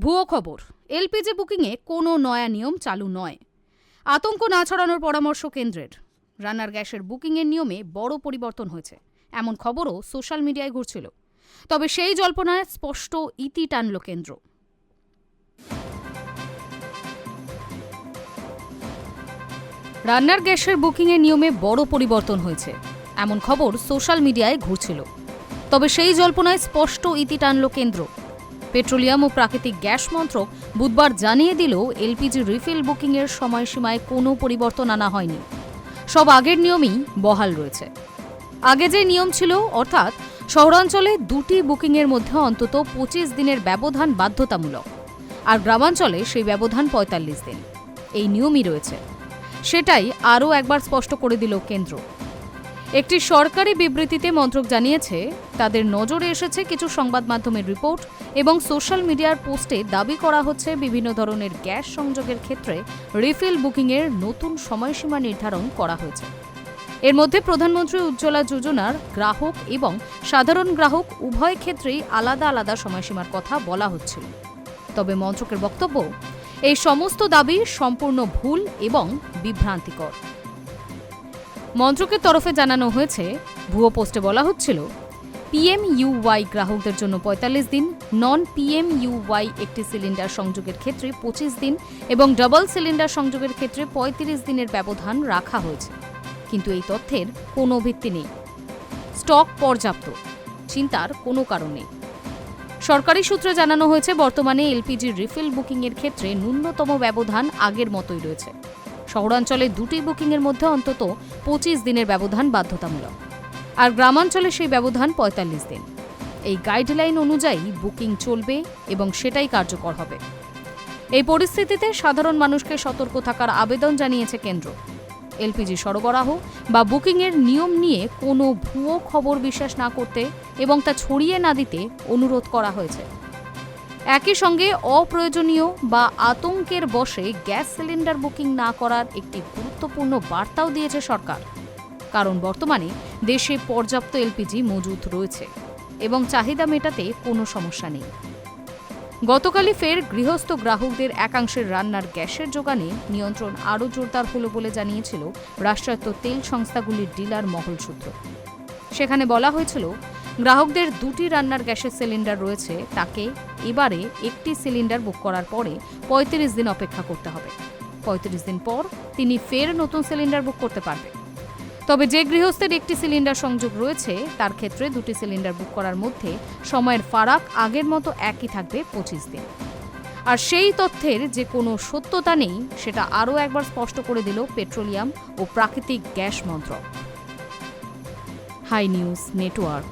ভুয়ো খবর, এলপিজি বুকিংয়ে কোনো নয়া নিয়ম চালু নয়। আতঙ্ক না ছড়ানোর পরামর্শ কেন্দ্রের। রান্নার গ্যাসের বুকিংয়ের নিয়মে বড় পরিবর্তন হয়েছে এমন খবরও সোশ্যাল মিডিয়ায় ঘুরছিল। তবে সেই জল্পনায় স্পষ্ট ইতি টানল কেন্দ্র। রান্নার গ্যাসের বুকিংয়ের নিয়মে বড় পরিবর্তন হয়েছে এমন খবর সোশ্যাল মিডিয়ায় ঘুরছিল। তবে সেই জল্পনায় স্পষ্ট ইতি টানল কেন্দ্র। পেট্রোলিয়াম ও প্রাকৃতিক গ্যাস মন্ত্রক বুধবার জানিয়ে দিল, এলপিজি রিফিল বুকিংয়ের সময়সীমায় কোনো পরিবর্তন আনা হয়নি। সব আগের নিয়মই বহাল রয়েছে। আগে যে নিয়ম ছিল, অর্থাৎ শহরাঞ্চলে দুটি বুকিংয়ের মধ্যে অন্তত 25 দিনের ব্যবধান বাধ্যতামূলক, আর গ্রামাঞ্চলে সেই ব্যবধান 45 দিন, এই নিয়মই রয়েছে। সেটাই আরও একবার স্পষ্ট করে দিল কেন্দ্র। একটি সরকারি বিবৃতিতে মন্ত্রক জানিয়েছে, তাদের নজরে এসেছে কিছু সংবাদ মাধ্যমের রিপোর্ট এবং সোশ্যাল মিডিয়ার পোস্টে দাবি করা হচ্ছে বিভিন্ন ধরনের গ্যাস সংযোগের ক্ষেত্রে রিফিল বুকিংয়ের নতুন সময়সীমা নির্ধারণ করা হয়েছে। এর মধ্যে প্রধানমন্ত্রী উজ্জ্বলা যোজনার গ্রাহক এবং সাধারণ গ্রাহক উভয় ক্ষেত্রেই আলাদা আলাদা সময়সীমার কথা বলা হচ্ছিল। তবে মন্ত্রকের বক্তব্য, এই সমস্ত দাবি সম্পূর্ণ ভুল এবং বিভ্রান্তিকর। মন্ত্রকের তরফে জানানো হয়েছে, ভুয়ো পোস্টে বলা হচ্ছিল, পিএমইউওয়াই গ্রাহকদের জন্য 45 দিন, নন পিএমইউওয়াই একটি সিলিন্ডার সংযোগের ক্ষেত্রে 25 দিন এবং ডাবল সিলিন্ডার সংযোগের ক্ষেত্রে 35 দিনের ব্যবধান রাখা হয়েছে। কিন্তু এই তথ্যের কোনো ভিত্তি নেই। স্টক পর্যাপ্ত, চিন্তার কোনো কারণ নেই। সরকারি সূত্রে জানানো হয়েছে, বর্তমানে এলপিজি রিফিল বুকিংয়ের ক্ষেত্রে ন্যূনতম ব্যবধান আগের মতোই রয়েছে। শহরাঞ্চলে দুটি বুকিংয়ের মধ্যে অন্তত 25 দিনের ব্যবধান বাধ্যতামূলক, আর গ্রামাঞ্চলে সেই ব্যবধান 45 দিন। এই গাইডলাইন অনুযায়ী বুকিং চলবে এবং সেটাই কার্যকর হবে। এই পরিস্থিতিতে সাধারণ মানুষকে সতর্ক থাকার আবেদন জানিয়েছে কেন্দ্র। এলপিজি সরবরাহ বা বুকিংয়ের নিয়ম নিয়ে কোনো ভুয়ো খবর বিশ্বাস না করতে এবং তা ছড়িয়ে না দিতে অনুরোধ করা হয়েছে। একই সঙ্গে অপ্রয়োজনীয় বা আতঙ্কের বশে গ্যাস সিলিন্ডার বুকিং না করার একটি গুরুত্বপূর্ণ বার্তাও দিয়েছে সরকার। কারণ বর্তমানে দেশে পর্যাপ্ত এলপিজি মজুত রয়েছে এবং চাহিদা মেটাতে কোনো সমস্যা নেই। গতকালই ফের গৃহস্থ গ্রাহকদের একাংশের রান্নার গ্যাসের যোগানে নিয়ন্ত্রণ আরও জোরদার হলো বলে জানিয়েছিল রাষ্ট্রায়ত্ত তেল সংস্থাগুলির ডিলার মহল সূত্র। সেখানে বলা হয়েছিল, গ্রাহকদের দুটি রান্নার গ্যাসের সিলিন্ডার রয়েছে, তাকে এবারে একটি সিলিন্ডার বুক করার পরে 35 দিন অপেক্ষা করতে হবে। 35 দিন পর তিনি ফের নতুন সিলিন্ডার বুক করতে পারবে। তবে যে গৃহস্থের একটি সিলিন্ডার সংযোগ রয়েছে, তার ক্ষেত্রে দুটি সিলিন্ডার বুক করার মধ্যে সময়ের ফারাক আগের মতো একই থাকবে, 25 দিন। আর সেই তথ্যের যে কোনো সত্যতা নেই, সেটা আরও একবার স্পষ্ট করে দিল পেট্রোলিয়াম ও প্রাকৃতিক গ্যাস মন্ত্রক। Hi News network.